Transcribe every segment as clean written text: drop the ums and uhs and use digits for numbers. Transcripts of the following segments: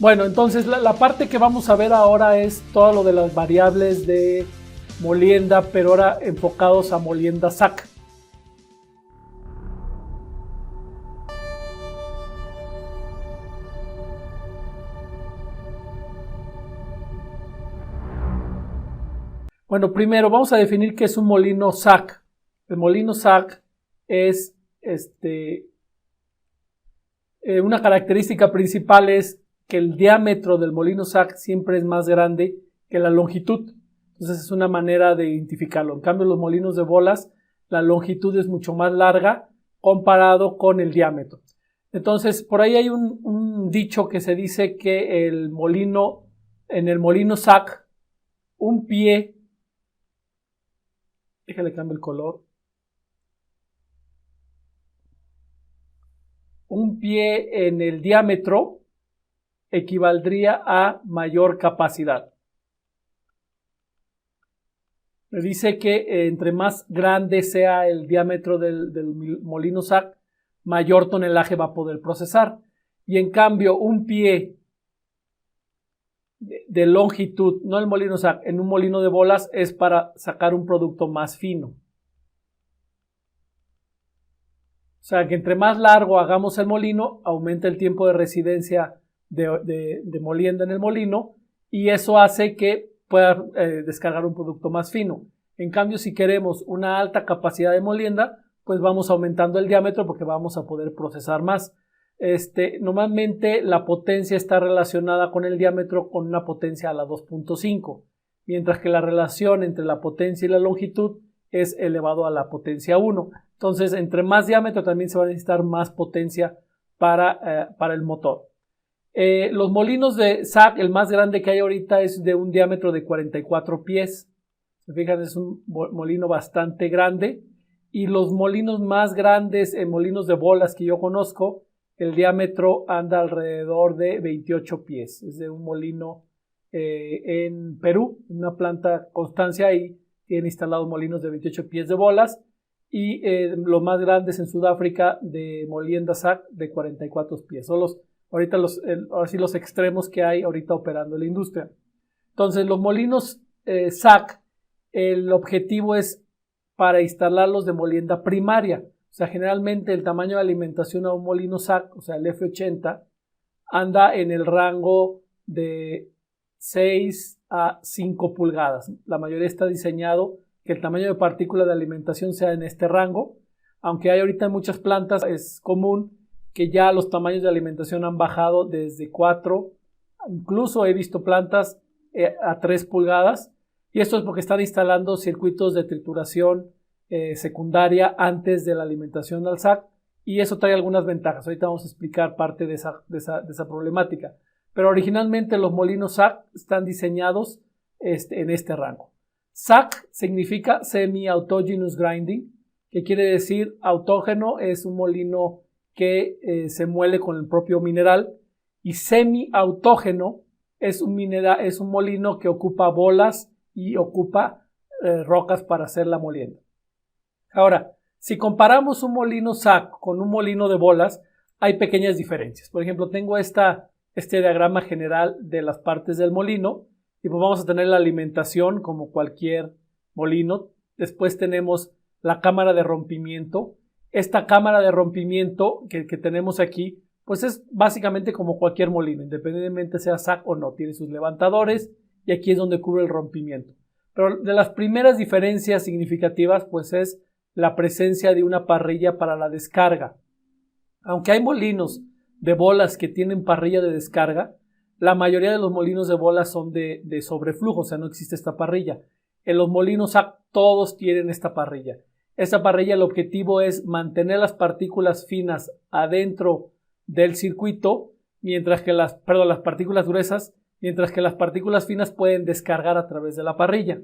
Bueno, entonces la parte que vamos a ver ahora es todo lo de las variables de molienda, pero ahora enfocados a molienda SAC. Bueno, primero vamos a definir qué es un molino SAC. El molino SAC es una característica principal es que el diámetro del molino SAC siempre es más grande que la longitud. Entonces es una manera de identificarlo. En cambio, los molinos de bolas, la longitud es mucho más larga comparado con el diámetro. Entonces, por ahí hay un dicho que se dice que en el molino SAC, un pie, déjale cambio el color, un pie en el diámetro equivaldría a mayor capacidad. Me dice que entre más grande sea el diámetro del molino SAC, mayor tonelaje va a poder procesar. Y en cambio, un pie de longitud, no el molino SAC, en un molino de bolas es para sacar un producto más fino. O sea, que entre más largo hagamos el molino, aumenta el tiempo de residencia de molienda en el molino y eso hace que pueda descargar un producto más fino. En cambio, si queremos una alta capacidad de molienda, pues vamos aumentando el diámetro porque vamos a poder procesar más. Normalmente la potencia está relacionada con el diámetro con una potencia a la 2.5, mientras que la relación entre la potencia y la longitud es elevado a la potencia 1. Entonces, entre más diámetro también se va a necesitar más potencia para el motor. Los molinos de SAC, el más grande que hay ahorita es de un diámetro de 44 pies. Se fijan, es un molino bastante grande. Y los molinos más grandes, molinos de bolas que yo conozco, el diámetro anda alrededor de 28 pies. Es de un molino en Perú, una planta Constancia, y tiene instalados molinos de 28 pies de bolas. Y los más grandes en Sudáfrica de molienda SAC de 44 pies. Son ahorita los extremos que hay ahorita operando en la industria. Entonces, los molinos SAC, el objetivo es para instalarlos de molienda primaria. O sea, generalmente el tamaño de alimentación a un molino SAC, o sea, el F80, anda en el rango de 6 a 5 pulgadas. La mayoría está diseñado que el tamaño de partícula de alimentación sea en este rango, aunque hay ahorita en muchas plantas es común que ya los tamaños de alimentación han bajado desde 4, incluso he visto plantas a 3 pulgadas, y esto es porque están instalando circuitos de trituración secundaria antes de la alimentación al SAC, y eso trae algunas ventajas. Ahorita vamos a explicar parte de esa problemática, pero originalmente los molinos SAC están diseñados en este rango. SAC significa Semi-Autogenous Grinding, que quiere decir autógeno es un molino que se muele con el propio mineral, y semi-autógeno es un molino que ocupa bolas y ocupa rocas para hacer la molienda. Ahora, si comparamos un molino SAC con un molino de bolas, hay pequeñas diferencias. Por ejemplo, tengo este diagrama general de las partes del molino, y pues vamos a tener la alimentación como cualquier molino. Después tenemos la cámara de rompimiento. Esta cámara de rompimiento que tenemos aquí, pues es básicamente como cualquier molino, independientemente sea SAC o no. Tiene sus levantadores y aquí es donde cubre el rompimiento. Pero de las primeras diferencias significativas, pues es la presencia de una parrilla para la descarga. Aunque hay molinos de bolas que tienen parrilla de descarga, la mayoría de los molinos de bolas son de sobreflujo, o sea, no existe esta parrilla. En los molinos SAC todos tienen esta parrilla. Esta parrilla, el objetivo es mantener las partículas finas adentro del circuito, mientras que las partículas gruesas, mientras que las partículas finas pueden descargar a través de la parrilla.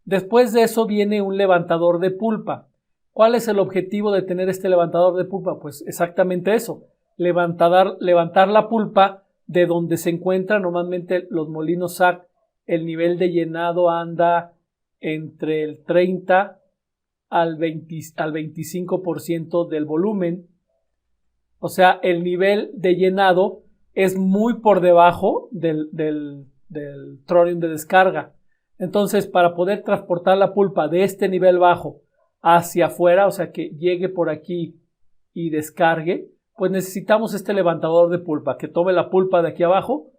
Después de eso viene un levantador de pulpa. ¿Cuál es el objetivo de tener este levantador de pulpa? Pues exactamente eso, levantar la pulpa de donde se encuentran normalmente los molinos SAC. El nivel de llenado anda entre el 30 al 25% del volumen. O sea, el nivel de llenado es muy por debajo del tronium de descarga. Entonces, para poder transportar la pulpa de este nivel bajo hacia afuera, o sea, que llegue por aquí y descargue, pues necesitamos este levantador de pulpa, que tome la pulpa de aquí abajo,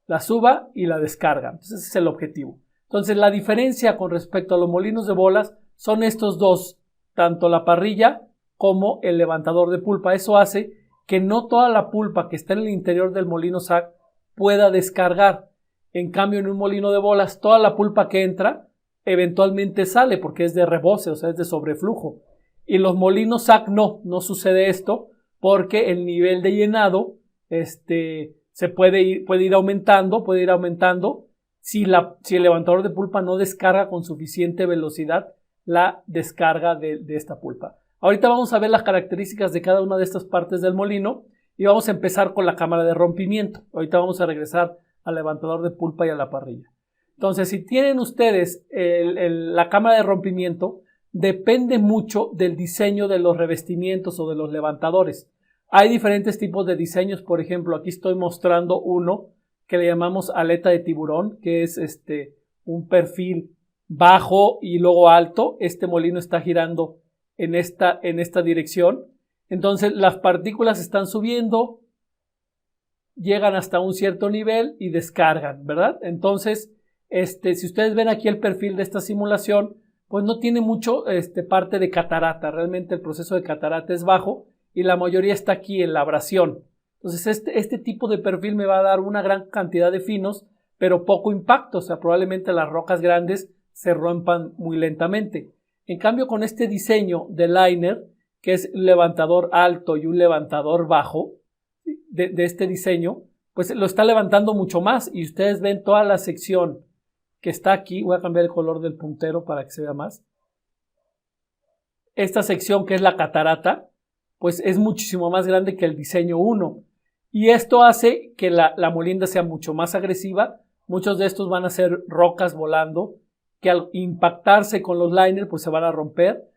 la suba y la descarga. Entonces, ese es el objetivo. Entonces, la diferencia con respecto a los molinos de bolas son estos dos, tanto la parrilla como el levantador de pulpa. Eso hace que no toda la pulpa que está en el interior del molino SAG pueda descargar. En cambio, en un molino de bolas, toda la pulpa que entra eventualmente sale porque es de rebose, o sea, es de sobreflujo. Y los molinos SAG no sucede esto porque el nivel de llenado se puede ir aumentando. Si el levantador de pulpa no descarga con suficiente velocidad la descarga de esta pulpa. Ahorita vamos a ver las características de cada una de estas partes del molino y vamos a empezar con la cámara de rompimiento. Ahorita vamos a regresar al levantador de pulpa y a la parrilla. Entonces, si tienen ustedes la cámara de rompimiento, depende mucho del diseño de los revestimientos o de los levantadores. Hay diferentes tipos de diseños. Por ejemplo, aquí estoy mostrando uno que le llamamos aleta de tiburón, que es un perfil bajo y luego alto. Este molino está girando en esta dirección. Entonces las partículas están subiendo, llegan hasta un cierto nivel y descargan, ¿verdad? Entonces, si ustedes ven aquí el perfil de esta simulación, pues no tiene mucho parte de catarata. Realmente el proceso de catarata es bajo y la mayoría está aquí en la abrasión. Entonces este tipo de perfil me va a dar una gran cantidad de finos, pero poco impacto. O sea, probablemente las rocas grandes se rompan muy lentamente. En cambio, con este diseño de liner, que es un levantador alto y un levantador bajo, de este diseño, pues lo está levantando mucho más y ustedes ven toda la sección que está aquí. Voy a cambiar el color del puntero para que se vea más. Esta sección, que es la catarata, pues es muchísimo más grande que el diseño 1 y esto hace que la molienda sea mucho más agresiva. Muchos de estos van a ser rocas volando que al impactarse con los liners pues se van a romper.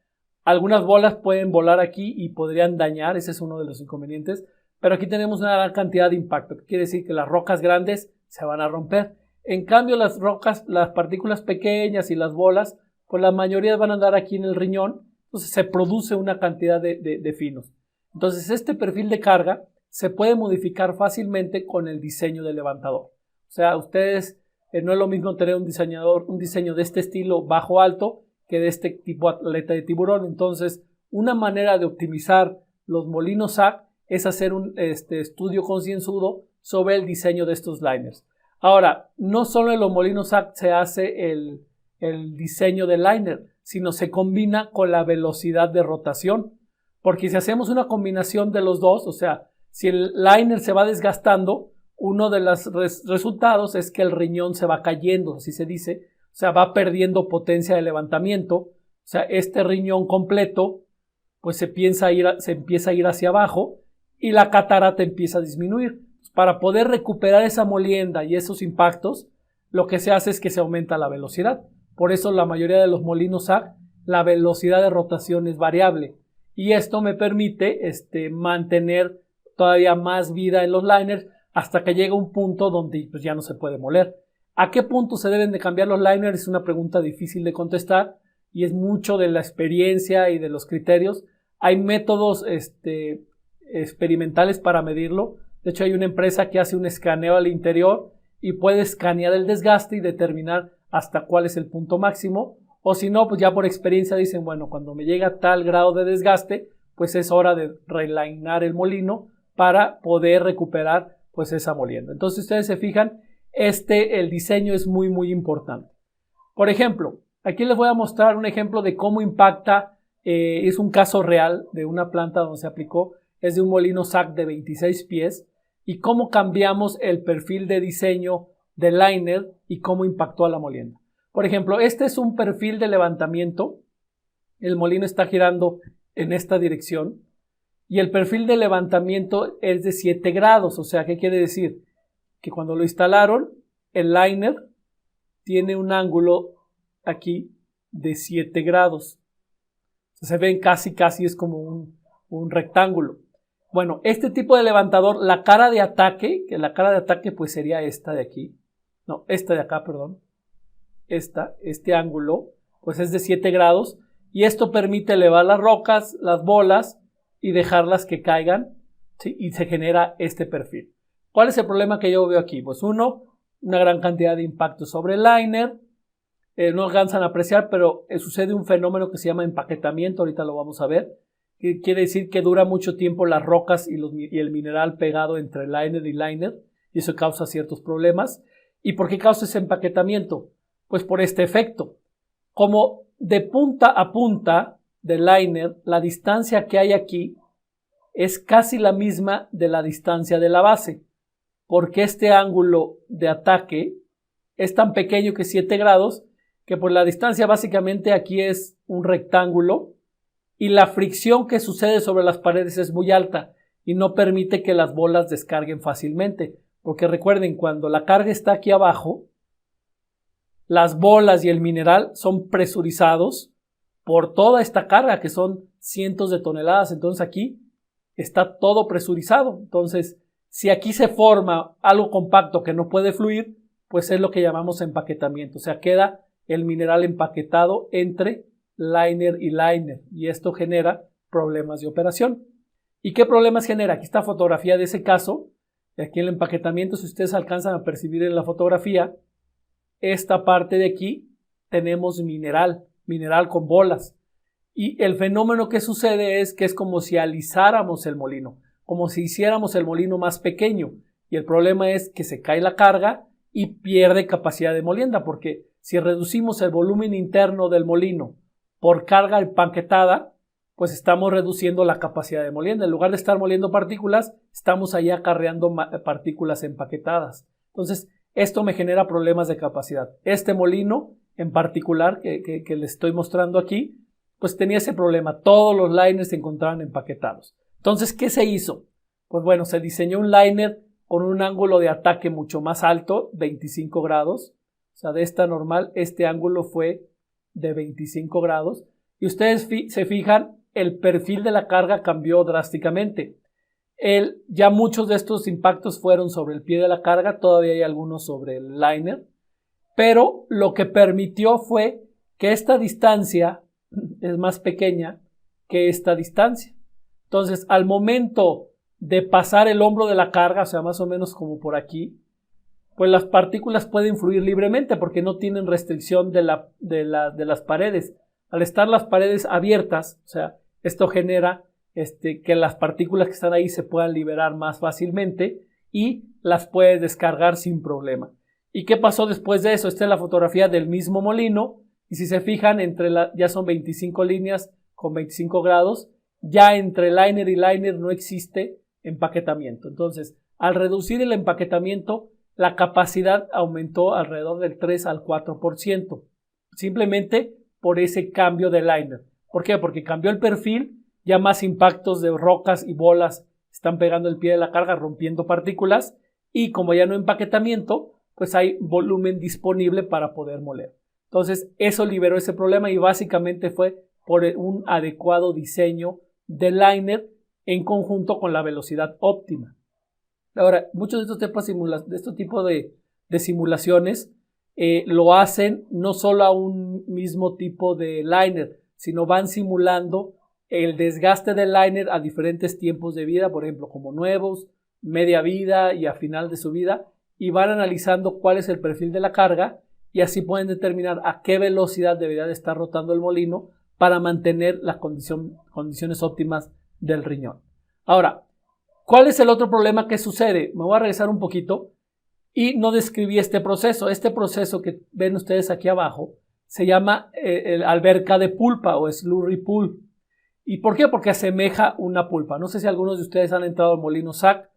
Algunas bolas pueden volar aquí y podrían dañar, ese es uno de los inconvenientes, pero aquí tenemos una gran cantidad de impacto, que quiere decir que las rocas grandes se van a romper. En cambio, las rocas, las partículas pequeñas y las bolas, pues la mayoría van a andar aquí en el riñón, entonces se produce una cantidad de finos. Entonces este perfil de carga se puede modificar fácilmente con el diseño del levantador. O sea, ustedes, no es lo mismo tener un diseño de este estilo bajo-alto que de este tipo aleta de tiburón. Entonces, una manera de optimizar los molinos SAG es hacer un estudio concienzudo sobre el diseño de estos liners. Ahora, no solo en los molinos SAG se hace el diseño del liner, sino se combina con la velocidad de rotación. Porque si hacemos una combinación de los dos, o sea, si el liner se va desgastando, uno de los resultados es que el riñón se va cayendo, así se dice, o sea, va perdiendo potencia de levantamiento. O sea, este riñón completo pues se empieza a ir hacia abajo y la catarata empieza a disminuir. Para poder recuperar esa molienda y esos impactos, lo que se hace es que se aumenta la velocidad. Por eso la mayoría de los molinos SAG, la velocidad de rotación es variable. Y esto me permite mantener todavía más vida en los liners hasta que llega un punto donde pues, ya no se puede moler. ¿A qué punto se deben de cambiar los liners? Es una pregunta difícil de contestar y es mucho de la experiencia y de los criterios. Hay métodos experimentales para medirlo. De hecho, hay una empresa que hace un escaneo al interior y puede escanear el desgaste y determinar hasta cuál es el punto máximo. O si no, pues ya por experiencia dicen, bueno, cuando me llega a tal grado de desgaste, pues es hora de relinear el molino para poder recuperar pues esa molienda. Entonces, ustedes se fijan, el diseño es muy, muy importante. Por ejemplo, aquí les voy a mostrar un ejemplo de cómo impacta, es un caso real de una planta donde se aplicó, es de un molino SAG de 26 pies y cómo cambiamos el perfil de diseño del liner y cómo impactó a la molienda. Por ejemplo, este es un perfil de levantamiento, el molino está girando en esta dirección y el perfil de levantamiento es de 7 grados, o sea, ¿qué quiere decir? Que cuando lo instalaron, el liner tiene un ángulo aquí de 7 grados. Se ven casi es como un rectángulo. Bueno, este tipo de levantador, la cara de ataque, que la cara de ataque pues sería esta de aquí, no, esta de acá, perdón, este ángulo, pues es de 7 grados y esto permite elevar las rocas, las bolas y dejarlas que caigan, ¿sí? Y se genera este perfil. ¿Cuál es el problema que yo veo aquí? Pues uno, una gran cantidad de impactos sobre el liner, no alcanzan a apreciar, pero sucede un fenómeno que se llama empaquetamiento, ahorita lo vamos a ver, que quiere decir que dura mucho tiempo las rocas y el mineral pegado entre liner y liner, y eso causa ciertos problemas. ¿Y por qué causa ese empaquetamiento? Pues por este efecto. Como de punta a punta del liner, la distancia que hay aquí es casi la misma de la distancia de la base, porque este ángulo de ataque es tan pequeño que 7 grados, que por la distancia básicamente aquí es un rectángulo y la fricción que sucede sobre las paredes es muy alta y no permite que las bolas descarguen fácilmente, porque recuerden, cuando la carga está aquí abajo, las bolas y el mineral son presurizados por toda esta carga, que son cientos de toneladas. Entonces aquí está todo presurizado. Entonces, si aquí se forma algo compacto que no puede fluir, pues es lo que llamamos empaquetamiento. O sea, queda el mineral empaquetado entre liner y liner. Y esto genera problemas de operación. ¿Y qué problemas genera? Aquí está fotografía de ese caso. Aquí el empaquetamiento, si ustedes alcanzan a percibir en la fotografía, esta parte de aquí tenemos mineral con bolas. Y el fenómeno que sucede es que es como si alisáramos el molino, como si hiciéramos el molino más pequeño. Y el problema es que se cae la carga y pierde capacidad de molienda, porque si reducimos el volumen interno del molino por carga empaquetada, pues estamos reduciendo la capacidad de molienda. En lugar de estar moliendo partículas, estamos allá acarreando partículas empaquetadas. Entonces, esto me genera problemas de capacidad. Este molino en particular que les estoy mostrando aquí, pues tenía ese problema. Todos los liners se encontraban empaquetados. Entonces, ¿qué se hizo? Pues bueno, se diseñó un liner con un ángulo de ataque mucho más alto, 25 grados. O sea, de esta normal, este ángulo fue de 25 grados. Y ustedes se fijan, el perfil de la carga cambió drásticamente. Ya muchos de estos impactos fueron sobre el pie de la carga, todavía hay algunos sobre el liner, pero lo que permitió fue que esta distancia es más pequeña que esta distancia. Entonces, al momento de pasar el hombro de la carga, o sea, más o menos como por aquí, pues las partículas pueden fluir libremente porque no tienen restricción de las paredes. Al estar las paredes abiertas, o sea, esto genera que las partículas que están ahí se puedan liberar más fácilmente y las puedes descargar sin problema. ¿Y qué pasó después de eso? Esta es la fotografía del mismo molino y si se fijan, ya son 25 líneas con 25 grados, ya entre liner y liner no existe empaquetamiento. Entonces, al reducir el empaquetamiento, la capacidad aumentó alrededor del 3 al 4%, simplemente por ese cambio de liner. ¿Por qué? Porque cambió el perfil, ya más impactos de rocas y bolas están pegando el pie de la carga, rompiendo partículas, y como ya no hay empaquetamiento, pues hay volumen disponible para poder moler. Entonces, eso liberó ese problema y básicamente fue por un adecuado diseño del liner en conjunto con la velocidad óptima. Ahora, muchos de estos tipos de simulaciones lo hacen no solo a un mismo tipo de liner, sino van simulando el desgaste del liner a diferentes tiempos de vida, por ejemplo, como nuevos, media vida y a final de su vida, y van analizando cuál es el perfil de la carga y así pueden determinar a qué velocidad debería de estar rotando el molino para mantener las condiciones óptimas del riñón. Ahora, ¿cuál es el otro problema que sucede? Me voy a regresar un poquito y no describí este proceso. Este proceso que ven ustedes aquí abajo se llama alberca de pulpa o slurry pool. ¿Y por qué? Porque asemeja una pulpa. No sé si algunos de ustedes han entrado al molino SAC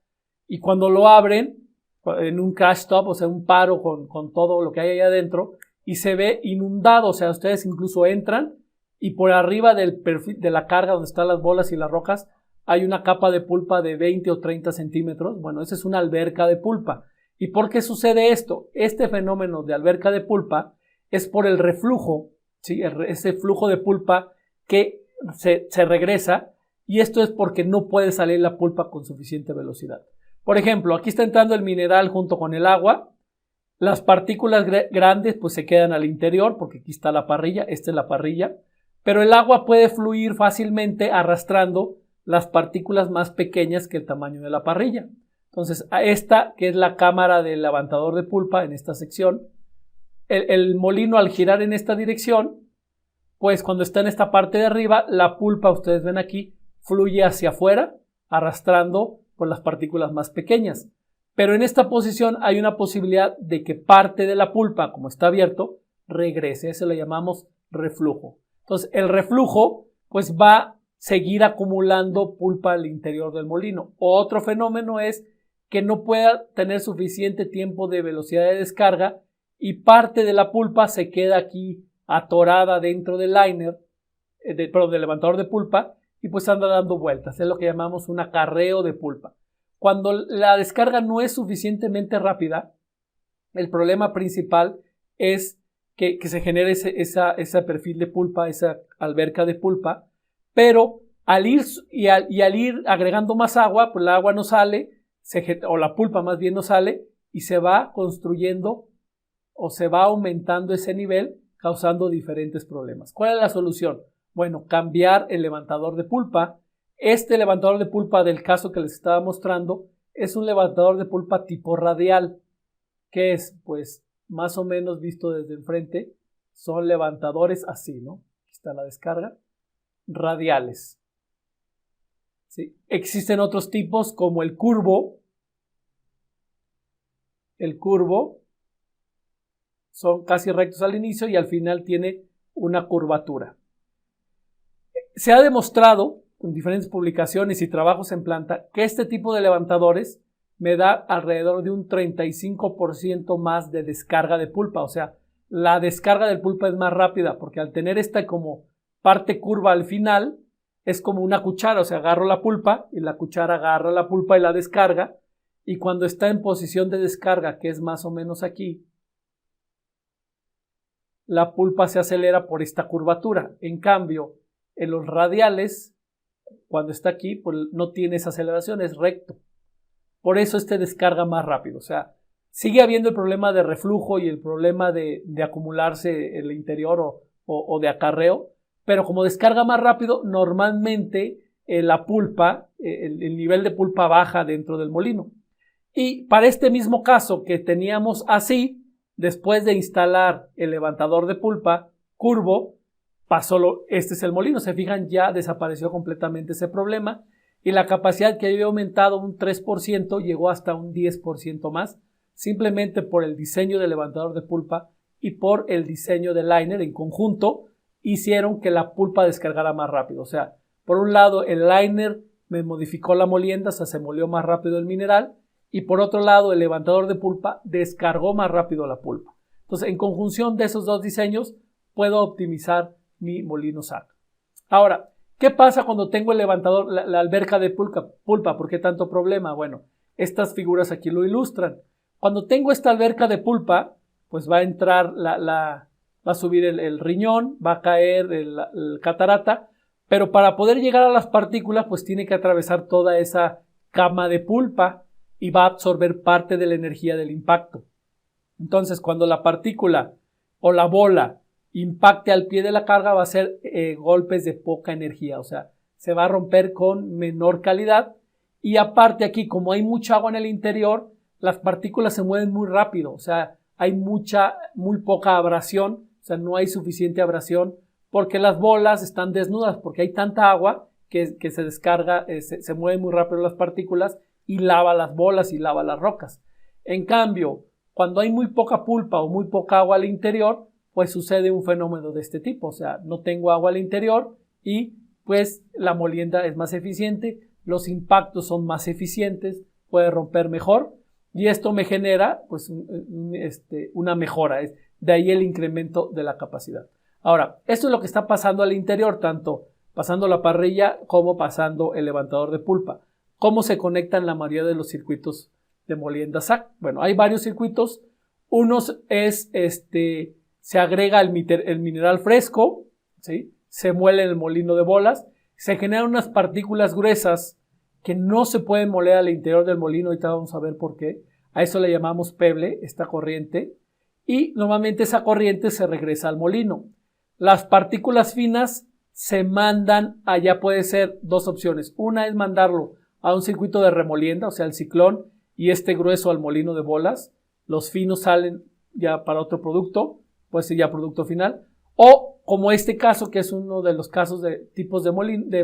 y cuando lo abren en un crash stop, o sea, un paro con todo lo que hay ahí adentro y se ve inundado, o sea, ustedes incluso entran y por arriba del perfil de la carga donde están las bolas y las rocas hay una capa de pulpa de 20 o 30 centímetros. Bueno, esa es una alberca de pulpa. ¿Y por qué sucede esto? Este fenómeno de alberca de pulpa es por el reflujo, ¿sí? Ese flujo de pulpa que se regresa y esto es porque no puede salir la pulpa con suficiente velocidad. Por ejemplo, aquí está entrando el mineral junto con el agua. Las partículas grandes pues se quedan al interior porque aquí está la parrilla, esta es la parrilla, pero el agua puede fluir fácilmente arrastrando las partículas más pequeñas que el tamaño de la parrilla. Entonces, a esta, que es la cámara del levantador de pulpa en esta sección, el molino al girar en esta dirección, pues cuando está en esta parte de arriba, la pulpa, ustedes ven aquí, fluye hacia afuera, arrastrando por las partículas más pequeñas. Pero en esta posición hay una posibilidad de que parte de la pulpa, como está abierto, regrese. Eso lo llamamos reflujo. Entonces, el reflujo, pues va a seguir acumulando pulpa al interior del molino. Otro fenómeno es que no pueda tener suficiente tiempo de velocidad de descarga y parte de la pulpa se queda aquí atorada dentro del liner, del levantador de pulpa, y pues anda dando vueltas. Es lo que llamamos un acarreo de pulpa. Cuando la descarga no es suficientemente rápida, el problema principal es que se genere ese perfil de pulpa, esa alberca de pulpa, pero al ir agregando más agua, pues la agua no sale, o la pulpa más bien no sale, y se va construyendo o se va aumentando ese nivel, causando diferentes problemas. ¿Cuál es la solución? Bueno, cambiar el levantador de pulpa. Este levantador de pulpa del caso que les estaba mostrando es un levantador de pulpa tipo radial, que es, pues, más o menos visto desde enfrente, son levantadores así, ¿no? Aquí está la descarga, radiales. ¿Sí? Existen otros tipos como el curvo. El curvo son casi rectos al inicio y al final tiene una curvatura. Se ha demostrado con diferentes publicaciones y trabajos en planta que este tipo de levantadores me da alrededor de un 35% más de descarga de pulpa. O sea, la descarga del pulpa es más rápida porque al tener esta como parte curva al final es como una cuchara. O sea, agarro la pulpa y la cuchara agarra la pulpa y la descarga. Y cuando está en posición de descarga, que es más o menos aquí, la pulpa se acelera por esta curvatura. En cambio, en los radiales, cuando está aquí, pues no tiene esa aceleración, es recto. Por eso descarga más rápido. O sea, sigue habiendo el problema de reflujo y el problema de acumularse en el interior o de acarreo, pero como descarga más rápido, normalmente la pulpa, el nivel de pulpa baja dentro del molino. Y para este mismo caso que teníamos así, después de instalar el levantador de pulpa curvo, este es el molino. Se fijan, ya desapareció completamente ese problema y la capacidad que había aumentado un 3% llegó hasta un 10% más, simplemente por el diseño del levantador de pulpa y por el diseño del liner en conjunto hicieron que la pulpa descargara más rápido. O sea, por un lado el liner me modificó la molienda, o sea, se molió más rápido el mineral, y por otro lado el levantador de pulpa descargó más rápido la pulpa. Entonces, en conjunción de esos dos diseños, puedo optimizar mi molino SAG. Ahora, ¿qué pasa cuando tengo el levantador, la alberca de pulpa? ¿Por qué tanto problema? Bueno, estas figuras aquí lo ilustran. Cuando tengo esta alberca de pulpa, pues va a entrar, va a subir el riñón, va a caer el catarata, pero para poder llegar a las partículas, pues tiene que atravesar toda esa cama de pulpa y va a absorber parte de la energía del impacto. Entonces, cuando la partícula o la bola impacte al pie de la carga, va a ser golpes de poca energía, o sea, se va a romper con menor calidad. Y aparte aquí, como hay mucha agua en el interior, las partículas se mueven muy rápido, o sea, hay muy poca abrasión, o sea, no hay suficiente abrasión porque las bolas están desnudas, porque hay tanta agua que se descarga, se mueven muy rápido las partículas y lava las bolas y lava las rocas. En cambio, cuando hay muy poca pulpa o muy poca agua al interior, pues sucede un fenómeno de este tipo, o sea, no tengo agua al interior y pues la molienda es más eficiente, los impactos son más eficientes, puede romper mejor y esto me genera pues una mejora, de ahí el incremento de la capacidad. Ahora, esto es lo que está pasando al interior, tanto pasando la parrilla como pasando el levantador de pulpa. ¿Cómo se conectan la mayoría de los circuitos de molienda SAG? Bueno, hay varios circuitos. Unos es, se agrega el mineral fresco, ¿sí? Se muele en el molino de bolas. se generan unas partículas gruesas que no se pueden moler al interior del molino. Ahorita vamos a ver por qué. A eso le llamamos peble, esta corriente. Y normalmente esa corriente se regresa al molino. Las partículas finas se mandan allá, puede ser dos opciones. Una es mandarlo a un circuito de remolienda, o sea, el ciclón, y este grueso al molino de bolas. Los finos salen ya para otro producto, puede ser ya producto final. O como este caso, que es uno de los casos de tipos de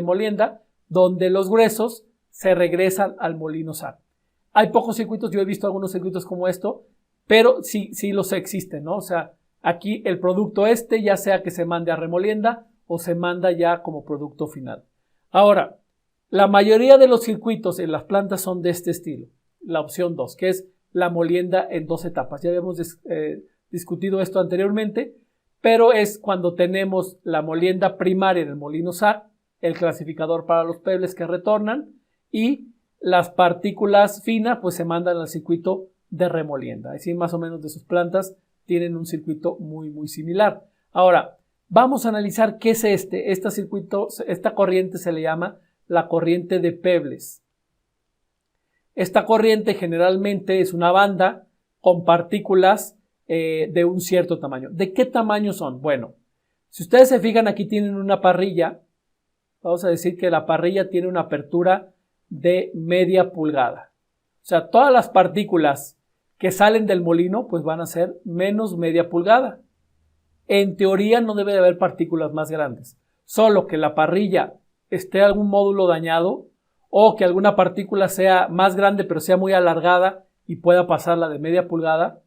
molienda, donde los gruesos se regresan al molino SAG. Hay pocos circuitos, yo he visto algunos circuitos como esto, pero sí los existen, ¿no? O sea, aquí el producto ya sea que se mande a remolienda o se manda ya como producto final. Ahora, la mayoría de los circuitos en las plantas son de este estilo. La opción 2, que es la molienda en 2 etapas. Ya habíamos discutido esto anteriormente, pero es cuando tenemos la molienda primaria en el molino SAG, el clasificador para los pebles que retornan, y las partículas finas pues se mandan al circuito de remolienda. Así más o menos de sus plantas tienen un circuito muy similar. Ahora, vamos a analizar qué es este circuito. Esta corriente se le llama la corriente de pebles. Esta corriente generalmente es una banda con partículas de un cierto tamaño. ¿De qué tamaño son? Bueno, si ustedes se fijan, aquí tienen una parrilla. Vamos a decir que la parrilla tiene una apertura de media pulgada. O sea, todas las partículas que salen del molino pues van a ser menos media pulgada. En teoría no debe de haber partículas más grandes, solo que la parrilla esté algún módulo dañado o que alguna partícula sea más grande pero sea muy alargada y pueda pasarla de media pulgada,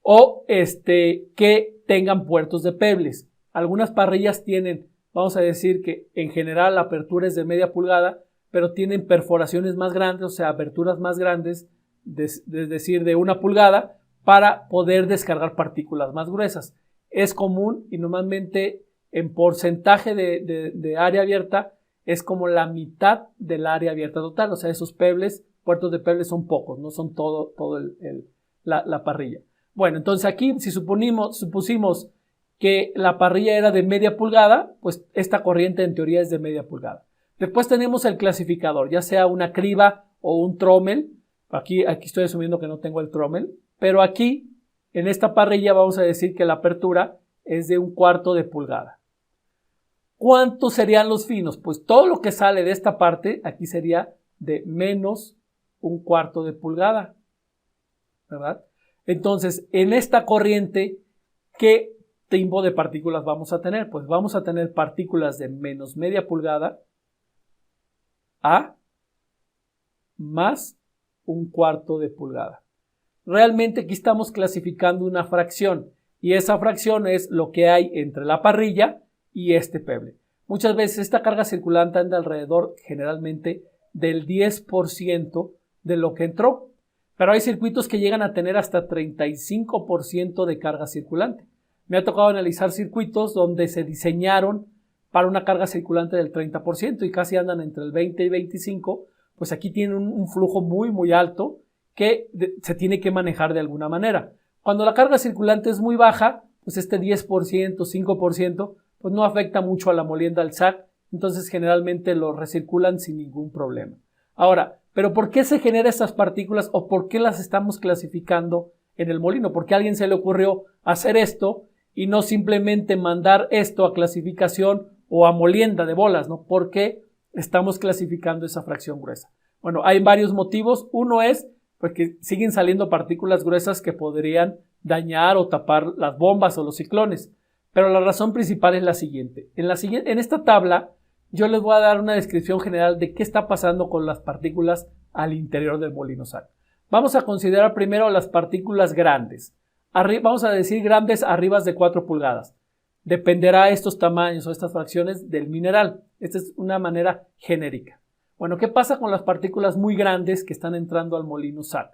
o que tengan puertos de pebles. Algunas parrillas tienen, vamos a decir que en general la apertura es de media pulgada, pero tienen perforaciones más grandes, o sea, aberturas más grandes, es decir, de 1 pulgada, para poder descargar partículas más gruesas. Es común y normalmente en porcentaje de área abierta es como la mitad del área abierta total. O sea, esos puertos de pebles son pocos, no son todo la parrilla. Bueno, entonces aquí si supusimos que la parrilla era de media pulgada, pues esta corriente en teoría es de media pulgada. Después tenemos el clasificador, ya sea una criba o un trommel. Aquí estoy asumiendo que no tengo el trommel, pero aquí en esta parrilla vamos a decir que la apertura es de 1/4 de pulgada. ¿Cuántos serían los finos? Pues todo lo que sale de esta parte aquí sería de menos 1/4 de pulgada, ¿verdad? Entonces, en esta corriente, ¿qué tipo de partículas vamos a tener? Pues vamos a tener partículas de menos media pulgada a más 1/4 de pulgada. Realmente aquí estamos clasificando una fracción y esa fracción es lo que hay entre la parrilla y este peble. Muchas veces esta carga circulante anda alrededor generalmente del 10% de lo que entró, pero hay circuitos que llegan a tener hasta 35% de carga circulante. Me ha tocado analizar circuitos donde se diseñaron para una carga circulante del 30% y casi andan entre el 20 y 25%, pues aquí tienen un flujo muy alto que se tiene que manejar de alguna manera. Cuando la carga circulante es muy baja, pues este 10%, 5%, pues no afecta mucho a la molienda del SAG, entonces generalmente lo recirculan sin ningún problema. Ahora, ¿pero por qué se generan estas partículas o por qué las estamos clasificando en el molino? ¿Por qué a alguien se le ocurrió hacer esto y no simplemente mandar esto a clasificación o a molienda de bolas, ¿no? ¿Por qué estamos clasificando esa fracción gruesa? Bueno, hay varios motivos. Uno es porque siguen saliendo partículas gruesas que podrían dañar o tapar las bombas o los ciclones. Pero la razón principal es la siguiente. En esta tabla yo les voy a dar una descripción general de qué está pasando con las partículas al interior del molino SAG. Vamos a considerar primero las partículas grandes. Vamos a decir grandes arriba de 4 pulgadas. Dependerá estos tamaños o estas fracciones del mineral. Esta es una manera genérica. Bueno, ¿qué pasa con las partículas muy grandes que están entrando al molino SAG?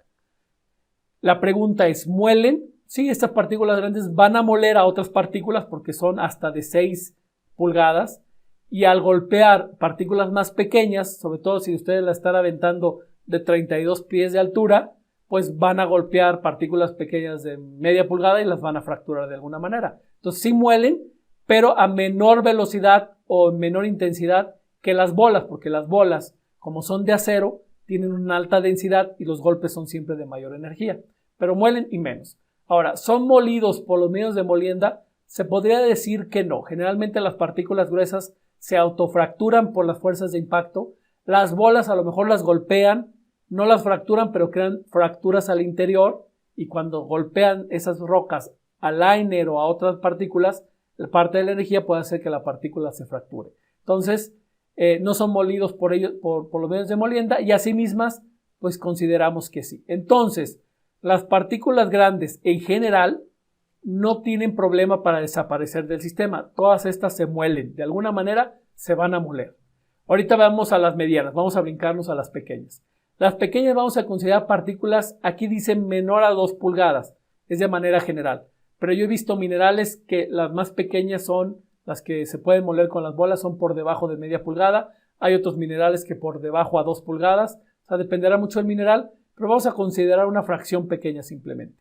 La pregunta es, ¿muelen? Sí, estas partículas grandes van a moler a otras partículas porque son hasta de 6 pulgadas y al golpear partículas más pequeñas, sobre todo si ustedes la están aventando de 32 pies de altura, pues van a golpear partículas pequeñas de media pulgada y las van a fracturar de alguna manera. Entonces sí muelen, pero a menor velocidad o menor intensidad que las bolas, porque las bolas, como son de acero, tienen una alta densidad y los golpes son siempre de mayor energía, pero muelen y menos. Ahora, ¿son molidos por los medios de molienda? Se podría decir que no. Generalmente las partículas gruesas se autofracturan por las fuerzas de impacto. Las bolas a lo mejor las golpean, no las fracturan, pero crean fracturas al interior, y cuando golpean esas rocas al liner o a otras partículas, parte de la energía puede hacer que la partícula se fracture. Entonces, no son molidos por los medios de molienda, y así mismas, pues consideramos que sí. Entonces, las partículas grandes en general no tienen problema para desaparecer del sistema. Todas estas se muelen, de alguna manera se van a moler. Ahorita vamos a las medianas, vamos a brincarnos a las pequeñas. Las pequeñas vamos a considerar partículas, aquí dicen menor a 2 pulgadas, es de manera general. Pero yo he visto minerales que las más pequeñas son las que se pueden moler con las bolas, son por debajo de media pulgada. Hay otros minerales que por debajo a 2 pulgadas, o sea, dependerá mucho del mineral, pero vamos a considerar una fracción pequeña simplemente.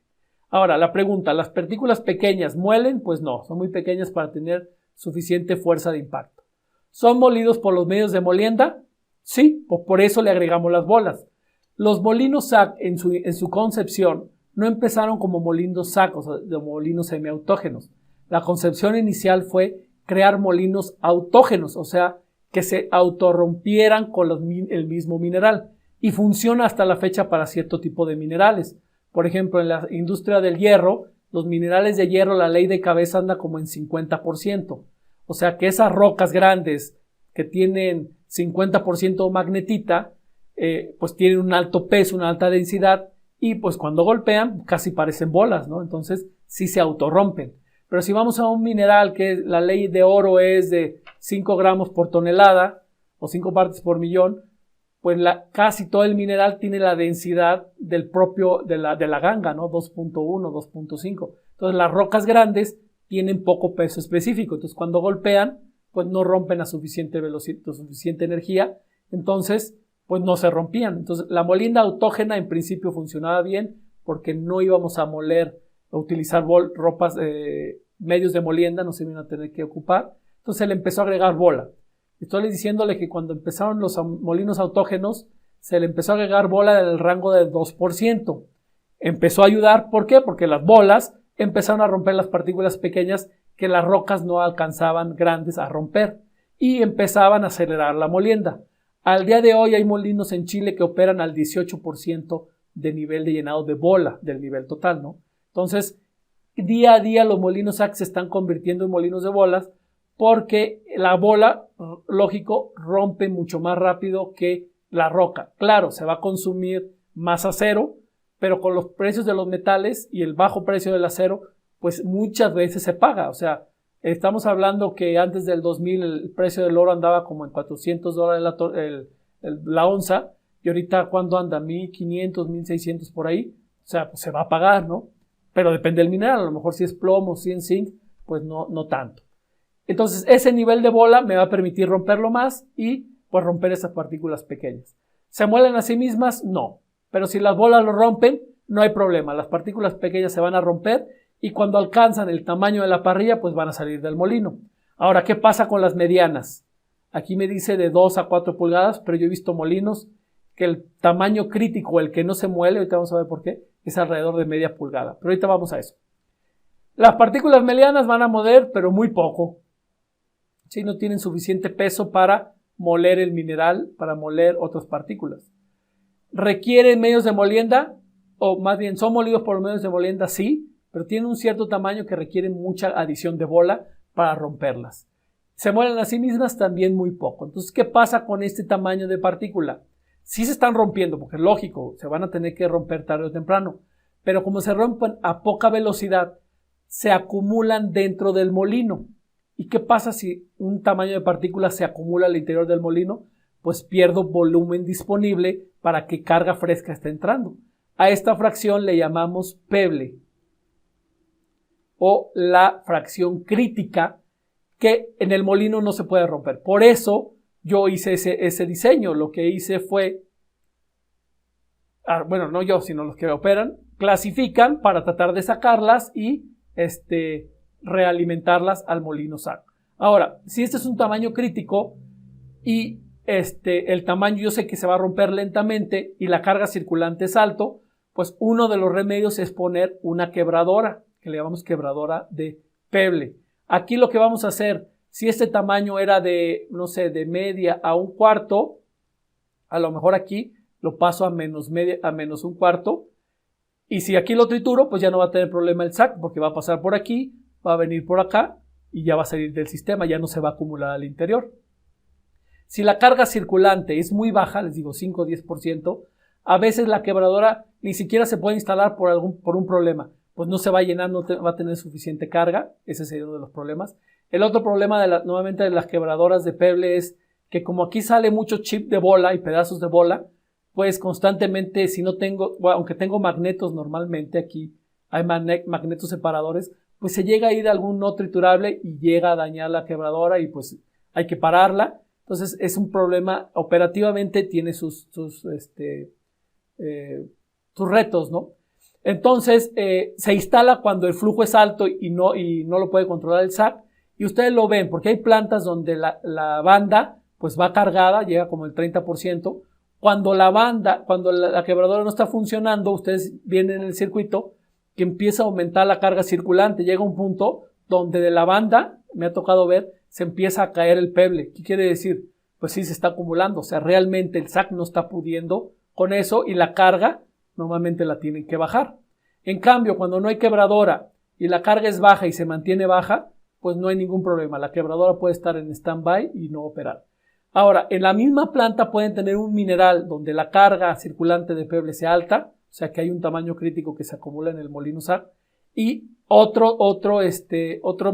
Ahora, la pregunta, ¿las partículas pequeñas muelen? Pues no, son muy pequeñas para tener suficiente fuerza de impacto. ¿Son molidos por los medios de molienda? Sí, pues por eso le agregamos las bolas. Los molinos SAC en su concepción no empezaron como molinos SAC, o sea, de molinos semiautógenos. La concepción inicial fue crear molinos autógenos, o sea, que se autorrompieran con el mismo mineral. Y funciona hasta la fecha para cierto tipo de minerales. Por ejemplo, en la industria del hierro, los minerales de hierro, la ley de cabeza anda como en 50%. O sea que esas rocas grandes que tienen 50% magnetita, pues tienen un alto peso, una alta densidad, y pues cuando golpean casi parecen bolas, ¿no? Entonces sí se autorrompen. Pero si vamos a un mineral que la ley de oro es de 5 gramos por tonelada o 5 partes por millón, pues casi todo el mineral tiene la densidad del propio de la ganga, ¿no? 2.1, 2.5. Entonces las rocas grandes tienen poco peso específico. Entonces cuando golpean, pues no rompen a suficiente velocidad, suficiente energía. Entonces, pues no se rompían. Entonces la molienda autógena en principio funcionaba bien porque no íbamos a moler o utilizar medios de molienda, no se iban a tener que ocupar. Entonces se le empezó a agregar bola. Estoy diciéndole que cuando empezaron los molinos autógenos, se le empezó a agregar bola del rango del 2%. Empezó a ayudar, ¿por qué? Porque las bolas empezaron a romper las partículas pequeñas que las rocas no alcanzaban grandes a romper y empezaban a acelerar la molienda. Al día de hoy hay molinos en Chile que operan al 18% de nivel de llenado de bola del nivel total, ¿no? Entonces, día a día los molinos SAC se están convirtiendo en molinos de bolas porque la bola, lógico, rompe mucho más rápido que la roca. Claro, se va a consumir más acero, pero con los precios de los metales y el bajo precio del acero, pues muchas veces se paga. O sea, estamos hablando que antes del 2000 el precio del oro andaba como en $400 la onza, y ahorita cuando anda 1.500, 1.600 por ahí, o sea, pues se va a pagar, ¿no? Pero depende del mineral, a lo mejor si es plomo, si es zinc, pues no tanto. Entonces ese nivel de bola me va a permitir romperlo más y pues romper esas partículas pequeñas. ¿Se muelen a sí mismas? No. Pero si las bolas lo rompen, no hay problema. Las partículas pequeñas se van a romper y cuando alcanzan el tamaño de la parrilla, pues van a salir del molino. Ahora, ¿qué pasa con las medianas? Aquí me dice de 2 a 4 pulgadas, pero yo he visto molinos que el tamaño crítico, el que no se muele, ahorita vamos a ver por qué, es alrededor de media pulgada. Pero ahorita vamos a eso. Las partículas medianas van a moler, pero muy poco. Si no tienen suficiente peso para moler el mineral, para moler otras partículas. ¿Requieren medios de molienda? O más bien, ¿son molidos por medios de molienda? Sí, pero tienen un cierto tamaño que requieren mucha adición de bola para romperlas. ¿Se muelen a sí mismas? También muy poco. Entonces, ¿qué pasa con este tamaño de partícula? Sí se están rompiendo, porque es lógico, se van a tener que romper tarde o temprano, pero como se rompen a poca velocidad, se acumulan dentro del molino. ¿Y qué pasa si un tamaño de partícula se acumula al interior del molino? Pues pierdo volumen disponible para que carga fresca esté entrando. A esta fracción le llamamos Peble o la fracción crítica que en el molino no se puede romper. Por eso yo hice ese diseño. Lo que hice fue, bueno, no yo, sino los que operan, clasifican para tratar de sacarlas y realimentarlas al molino SAC. Ahora, si este es un tamaño crítico, y el tamaño yo sé que se va a romper lentamente y la carga circulante es alto, pues uno de los remedios es poner una quebradora, que le llamamos quebradora de Peble. Aquí lo que vamos a hacer, si este tamaño era de, no sé, de media a un cuarto, a lo mejor aquí lo paso a menos un cuarto. Y si aquí lo trituro, pues ya no va a tener problema el SAC, porque va a pasar por aquí, va a venir por acá y ya va a salir del sistema, ya no se va a acumular al interior. Si la carga circulante es muy baja, les digo 5 o 10%, a veces la quebradora ni siquiera se puede instalar por un problema. Pues no se va a llenar, no va a tener suficiente carga. Ese sería uno de los problemas. El otro problema nuevamente de las quebradoras de Peble es que como aquí sale mucho chip de bola y pedazos de bola, pues constantemente, si no tengo, bueno, aunque tengo magnetos normalmente, aquí hay magnetos separadores, pues se llega a ir algún no triturable y llega a dañar la quebradora y pues hay que pararla. Entonces es un problema, operativamente tiene sus retos, ¿no? Entonces se instala cuando el flujo es alto y no lo puede controlar el SAC, y ustedes lo ven porque hay plantas donde la banda pues va cargada, llega como el 30%. Cuando la quebradora no está funcionando, ustedes ven en el circuito que empieza a aumentar la carga circulante, llega un punto donde de la banda, me ha tocado ver, se empieza a caer el Peble. ¿Qué quiere decir? Pues sí, se está acumulando, o sea, realmente el SAC no está pudiendo con eso y la carga normalmente la tienen que bajar. En cambio, cuando no hay quebradora y la carga es baja y se mantiene baja, pues no hay ningún problema. La quebradora puede estar en stand-by y no operar. Ahora, en la misma planta pueden tener un mineral donde la carga circulante de Peble sea alta, o sea que hay un tamaño crítico que se acumula en el molino SAC, y otro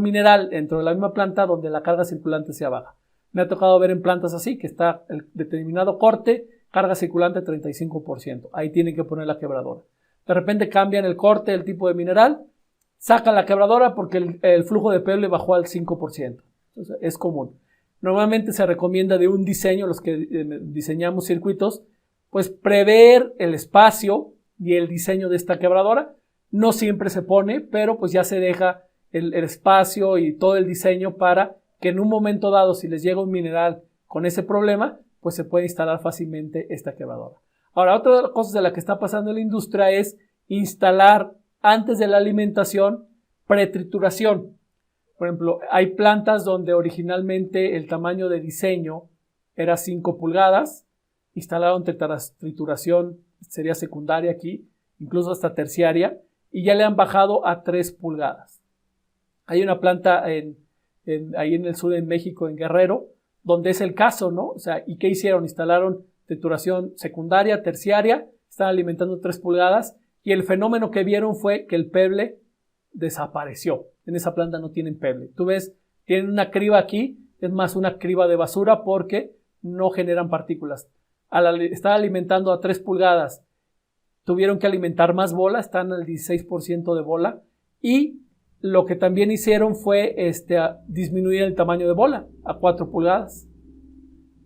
mineral dentro de la misma planta donde la carga circulante sea baja. Me ha tocado ver en plantas así, que está el determinado corte, carga circulante 35%. Ahí tienen que poner la quebradora. De repente cambian el corte, el tipo de mineral, sacan la quebradora porque el flujo de Peble bajó al 5%. Entonces, es común. Normalmente se recomienda de un diseño, los que diseñamos circuitos, pues prever el espacio y el diseño de esta quebradora. No siempre se pone, pero pues ya se deja el espacio y todo el diseño para que en un momento dado, si les llega un mineral con ese problema, pues se puede instalar fácilmente esta quebradora. Ahora, otra de las cosas de la que está pasando en la industria es instalar antes de la alimentación pretrituración. Por ejemplo, hay plantas donde originalmente el tamaño de diseño era 5 pulgadas, instalaron trituración, sería secundaria aquí, incluso hasta terciaria, y ya le han bajado a 3 pulgadas. Hay una planta ahí en el sur de México, en Guerrero, donde es el caso, ¿no? O sea, ¿y qué hicieron? Instalaron trituración secundaria, terciaria, están alimentando 3 pulgadas, y el fenómeno que vieron fue que el Peble desapareció. En esa planta no tienen Peble. Tú ves, tienen una criba aquí, es más una criba de basura porque no generan partículas. Al estar alimentando a 3 pulgadas, tuvieron que alimentar más bola, están al 16% de bola, y lo que también hicieron fue disminuir el tamaño de bola a 4 pulgadas.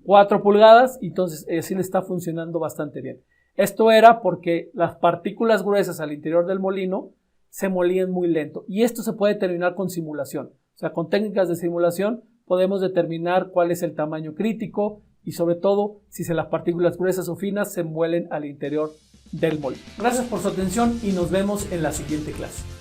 4 pulgadas, entonces así le está funcionando bastante bien. Esto era porque las partículas gruesas al interior del molino se molían muy lento, y esto se puede determinar con simulación. O sea, con técnicas de simulación podemos determinar cuál es el tamaño crítico y sobre todo si las partículas gruesas o finas se muelen al interior del molino. Gracias por su atención y nos vemos en la siguiente clase.